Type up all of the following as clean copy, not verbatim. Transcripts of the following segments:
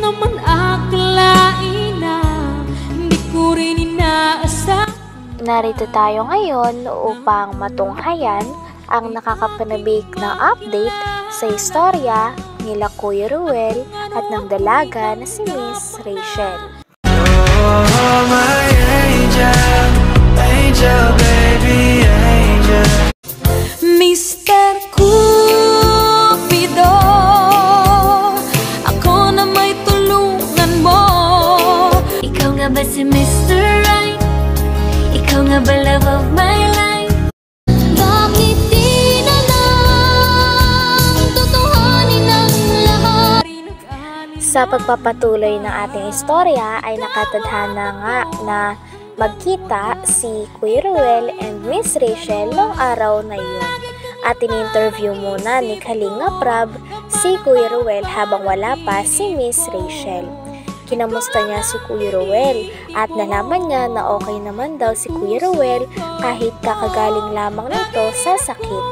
naman akalain na hindi ko rin inaasahan. Narito tayo ngayon upang matunghayan ang nakakapanabik na update sa istorya nila Kuya Ruel at ng dalaga na si Miss Rachel. Oh, my angel, angel, baby, angel. Mr. Cupido, ako na may tulungan mo. Ikaw nga ba si Mr. Right? Ikaw nga ba love of my life? Bakit di na lang tutuhanin ang lahat? Sa pagpapatuloy ng ating istorya ay nakatadhana nga na magkita si Kuya Ruel and Miss Rachel noong araw na iyon. At in-interview muna ni Kalinga Prab si Kuya Ruel habang wala pa si Miss Rachel. Kinamusta niya si Kuya Ruel at nalaman niya na okay naman daw si Kuya Ruel kahit kakagaling lamang nito sa sakit.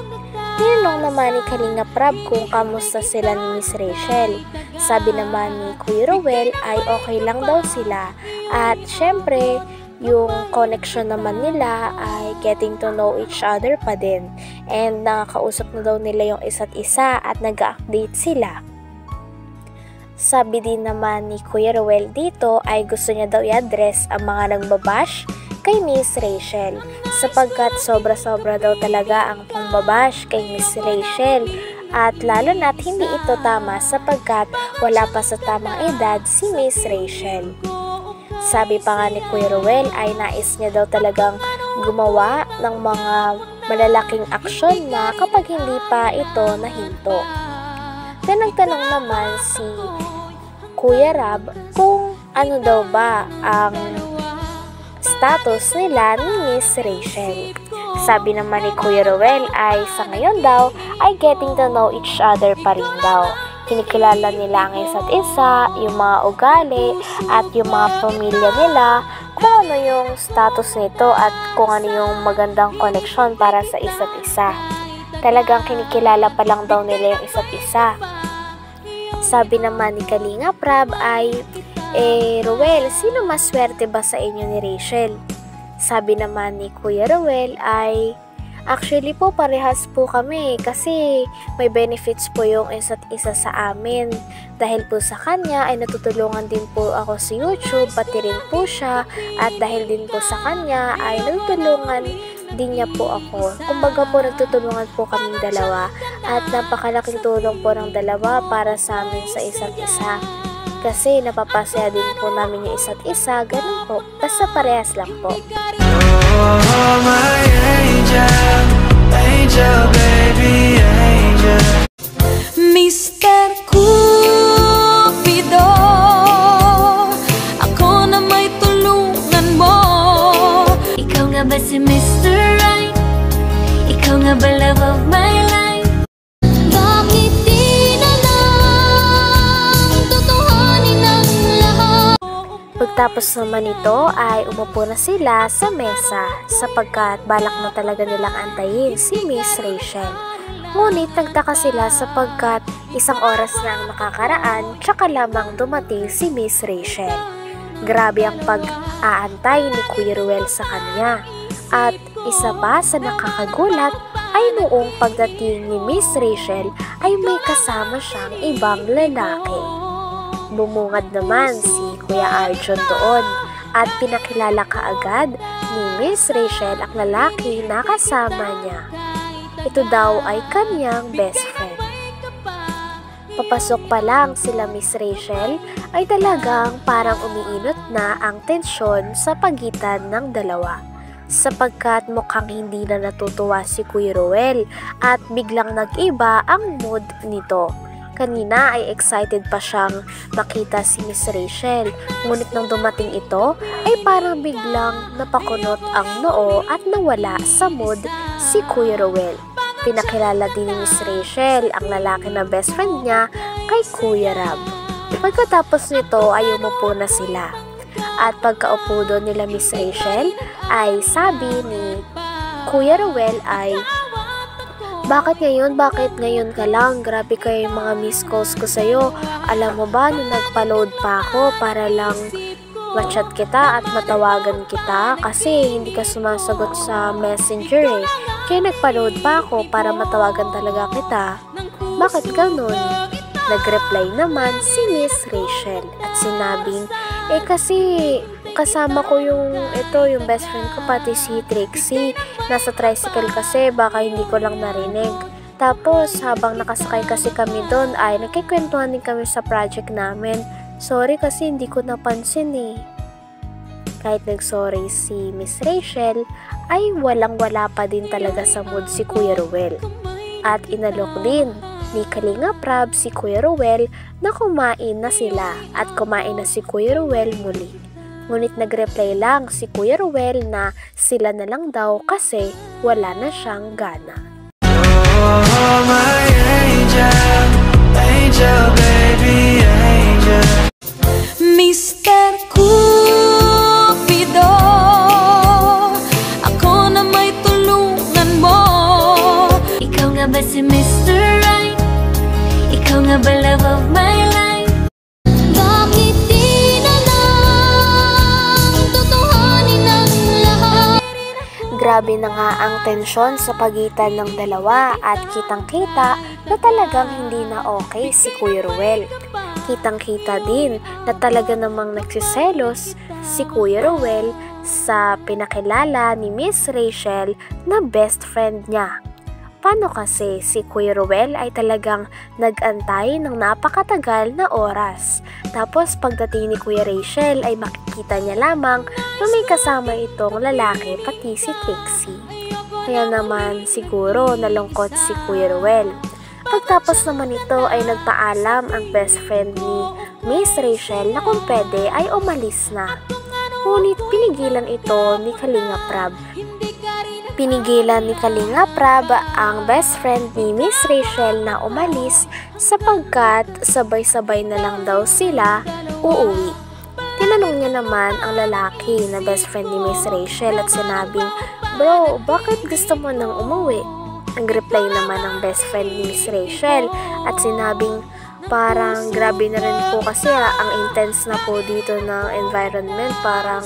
Tinanong naman ni Kalinga Prab kung kamusta sila ni Miss Rachel. Sabi naman ni Kuya Ruel ay okay lang daw sila at syempre yung connection naman nila ay getting to know each other pa din and nakakausap na daw nila yung isa't isa at nag-update sila. Sabi din naman ni Kuya Ruel dito ay gusto niya daw i-address ang mga nagbabash kay Miss Rachel sapagkat sobra-sobra daw talaga ang pangbabash kay Miss Rachel at lalo na't hindi ito tama sapagkat wala pa sa tamang edad si Miss Rachel. Sabi pa nga ni Kuya Ruel ay nais niya daw talagang gumawa ng mga malalaking aksyon na kapag hindi pa ito nahinto. Nagtanong naman si Kuya Rab kung ano daw ba ang status nila ni Miss Rachel. Sabi naman ni Kuya Ruel ay sa ngayon daw ay getting to know each other pa rin daw. Kinikilala nila ang isa't isa, yung mga ugali at yung mga pamilya nila, kung ano yung status nito at kung ano yung magandang connection para sa isa't isa. Talagang kinikilala pa lang daw nila yung isa't isa. Sabi naman ni Kalinga Prab ay, Ruel, sino mas swerte ba sa inyo ni Rachel? Sabi naman ni Kuya Ruel ay, actually po parehas po kami kasi may benefits po yung isa't isa sa amin. Dahil po sa kanya ay natutulungan din po ako sa YouTube, pati rin po siya. At dahil din po sa kanya ay natutulungan din niya po ako. Kumbaga po nagtutulungan po kaming dalawa. At napakalaking tulong po ng dalawa para sa amin sa isa't isa. Kasi napapasaya din po namin yung isa't isa, ganun po. Basta parehas lang po. Oh, my angel, angel, baby, angel. Mr. Cupido, ako na may tulungan mo. Ikaw nga ba si Mr. Right? Ikaw nga ba love of my life? Bakit di na lang tutuhanin ang lahat? Pagtapos naman ito ay umupo na sila sa mesa sapagkat balak na talaga nilang antayin si Miss Rachel. Ngunit nagtaka sila sapagkat isang oras na ang nakakaraan tsaka lamang dumating si Miss Rachel. Grabe ang pag-aantay ni Kuya Ruel sa kanya. At isa pa sa nakakagulat ay noong pagdating ni Miss Rachel ay may kasama siyang ibang lalaki. Bumungad naman si Kuya Arjun doon at pinakilala kaagad ni Miss Rachel ang lalaki na kasama niya. Ito daw ay kanyang best friend. Papasok pa lang sila Miss Rachel ay talagang parang umiinot na ang tensyon sa pagitan ng dalawa. Sapagkat mukhang hindi na natutuwa si Kuya Ruel at biglang nag-iba ang mood nito. Kanina ay excited pa siyang makita si Miss Rachel, ngunit nang dumating ito ay parang biglang napakunot ang noo at nawala sa mood si Kuya Ruel. Pinakilala din ni Miss Rachel ang lalaki na best friend niya kay Kuya Rab. Pagkatapos nito ay umupo na sila. At pagkaupo doon nila Miss Rachel ay sabi ni Kuya Ruel ay, Bakit ngayon? Bakit ngayon ka lang? Grabe kayo yung mga miss calls ko sa'yo. Alam mo ba, nung nagpa-load pa ako para lang ma-chat kita at matawagan kita kasi hindi ka sumasagot sa messenger eh. Kaya nagpa-load pa ako para matawagan talaga kita. Bakit ganun? Nag-reply naman si Miss Rachel at sinabing, kasi kasama ko yung best friend ko pati si Trixie. Nasa tricycle kasi baka hindi ko lang narinig. Tapos habang nakasakay kasi kami doon ay nagkikwentuhan din kami sa project namin. Sorry kasi hindi ko napansin eh. Kahit nag-sorry si Miss Rachel ay walang-wala pa din talaga sa mood si Kuya Ruel. At inalok din ni Kalinga Prab si Kuya Ruel na kumain na sila at kumain na si Kuya Ruel muli. Ngunit nag-reply lang si Kuya Ruel na sila na lang daw kasi wala na siyang gana. Oh, my angel, angel, baby, angel. Mr. Cupido, ako na may tulungan mo. Ikaw nga ba si Mr. Right? Ikaw nga ba love of my life? Bakit di na lang tutuhanin ang lahat? Grabe na nga ang tensyon sa pagitan ng dalawa at kitang-kita na talagang hindi na okay si Kuya Ruel. Kitang-kita din na talaga namang nagsiselos si Kuya Ruel sa pinakilala ni Miss Rachel na best friend niya. Paano kasi si Kuya Ruel ay talagang nag-antay ng napakatagal na oras. Tapos pagdating ni Kuya Rachel ay makikita niya lamang na may kasama itong lalaki pati si Trixie. Kaya naman siguro nalungkot si Kuya Ruel. Pagtapos naman ito ay nagpaalam ang best friend ni Miss Rachel na kung pwede ay umalis na. Ngunit pinigilan ito ni Kalinga Prab. Pinigilan ni Kalinga Prab ang best friend ni Miss Rachel na umalis sapagkat sabay-sabay na lang daw sila uuwi. Tinanong niya naman ang lalaki na best friend ni Miss Rachel at sinabing, "Bro, bakit gusto mo nang umuwi?" Nag-reply naman ang best friend ni Miss Rachel at sinabing, "Parang grabe na rin po kasi ang intense na po dito ng environment, parang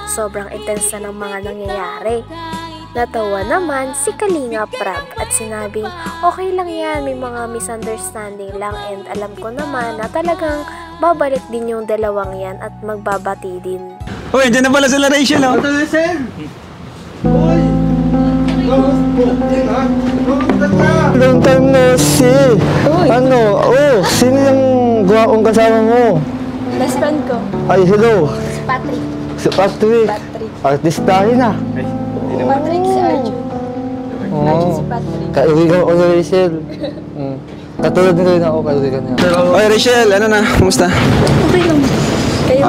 sobrang intense na ng mga nangyayari." Natawa naman si Kalinga Prab at sinabing, "Okay lang yan, may mga misunderstanding lang and alam ko naman na talagang babalik din yung dalawang yan at magbabati din." Uy, dyan na pala sila Rachel, oh. Long time no see. Sino yung guwaong kasama mo? Best friend ko, Ay, hello. si Patrick. Si Patrick. Artistahin na. Patrick si Arjun. Arjun si Patrick. Kaibigan ko ni Rachel. Katulad nila rin ako, kaibigan niya. Oy, Rachel, ano na? Kumusta? Okay lang. Kayo,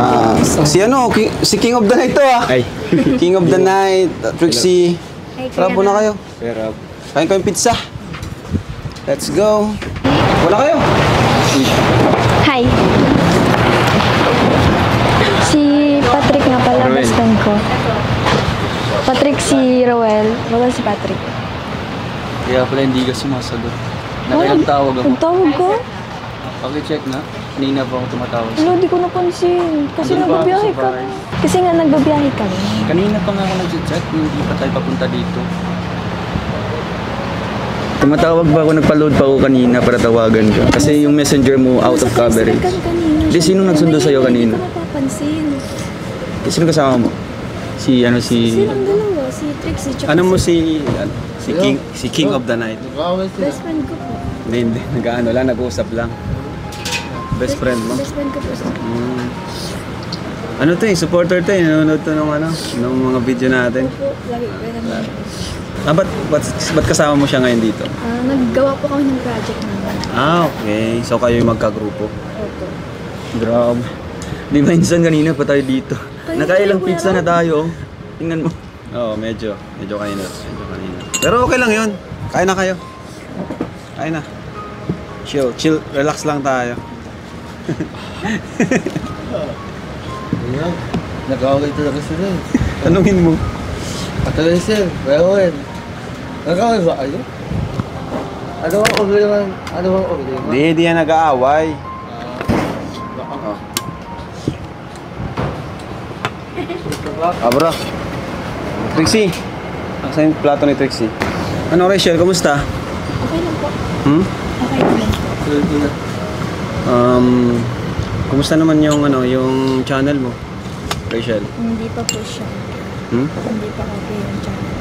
Si King of the Night to, ah. Ay. King of the Night, Trixie. Rabo na kayo. Pero, Kain kayong pizza. Let's go. Wala kayo. Hi. Si Patrick nga pala, Roel. best friend ko. Patrick si Roel. Roel si Patrick. kaya pala hindi ka sumasagot. Nakailang tawag ako. Nagtawag ko? Paki-check na. Kanina pa ako tumatawag. Ano, di ko napansin. Kasi Andun ba nagbabiyahe ako sa ka. bahay? Kasi nga nagbabiyahe kami. Kanina pa nga ako nag-chat, hindi pa tayo papunta dito. Tumatawag ba ako, nagpa-load pa ako kanina para tawagan ka. Kasi yung messenger mo out of coverage. Di, sino nagsundo sa'yo kanina? Hindi ko napapansin. Sino kasama mo? Silang dalawa, si Trixie tsaka Ano mo si King of the Night? best friend ko po. Hindi. Nag-ano lang, nag-uusap lang. Best friend mo? Best friend ko po. Ano to eh, supporter to eh. Nanonood to ng mga video natin. Po, lagi ko naman. Ba't kasama mo siya ngayon dito? Naggawa po kami ng project namin. Okay. So kayo yung magkagrupo. Opo. Grabe. Di ba minsan kanina pa tayo dito? Kanina Nakailang tayo, pizza Kuya na tayo. Tingnan mo. Oo, medyo kanina. Pero okay lang yun. Kain na kayo. Kain na. Chill. Relax lang tayo. Nag-away talaga sila eh. Tanungin mo. At Rachel, Roel. Nag-away ba kayo? Ano bang problema? Ano bang problema? Di yan nag-aaway. Bro. Trixie. Saan yung plato ni Trixie? Ano, Rachel? Kumusta? Okay lang po. Okay lang. Kumusta naman yung yung channel mo, Rachel? Hindi pa po siya. Hindi pa okay yung channel.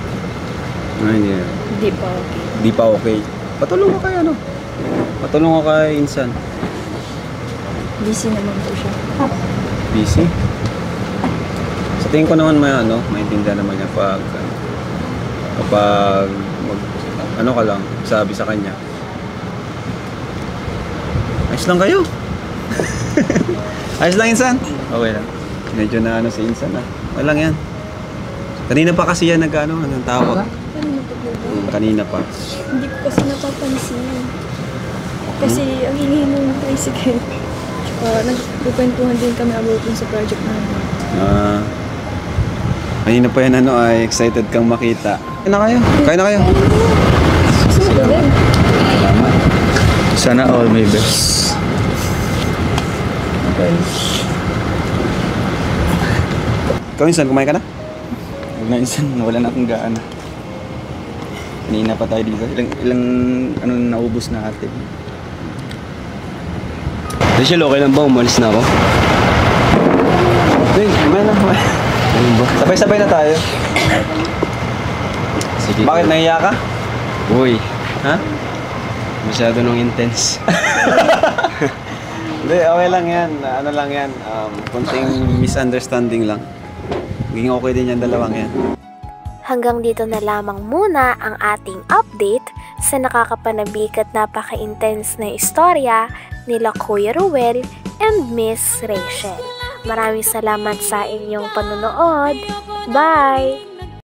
Hindi. Hindi pa okay. Di pa okay. Patulong ko kay Patulong ko kay Insan. Busy naman po siya. Busy? Sa tingin ko naman maintindihan naman niya kapag ka lang, sabi sa kanya. Ayos lang kayo. Ayos lang, Insan. Okay lang. Medyo na si Insan Walang yan. Kanina pa kasi yan nagtawag. Kanina pa. Hindi ko kasi napapansin. Kasi ang hinihin ng tricycle. Tsaka nagkukwentuhan din kami about sa project namin. Kanina pa yan ay excited kang makita. Kain na kayo. Salamat. Sana all my best. Okay. Ikaw, Insan, kumain ka na? Huwag na Insan, wala na akong gaana. Kanina pa tayo dito. Ilang naubos na atin. Rachel, okay lang ba? Umalis na ako. Kumain na. Sabay-sabay na tayo. Sige. Bakit nahiya ka? Uy, Ha? masyado nung intense. Hindi, okay lang yan. Ano lang yan. Kunting misunderstanding lang. Maging okay din yan dalawang yan. Hanggang dito na lamang muna ang ating update sa nakakapanabik at napaka-intense na istorya nila Kuya Ruel and Miss Rachel. Maraming salamat sa inyong panonood. Bye!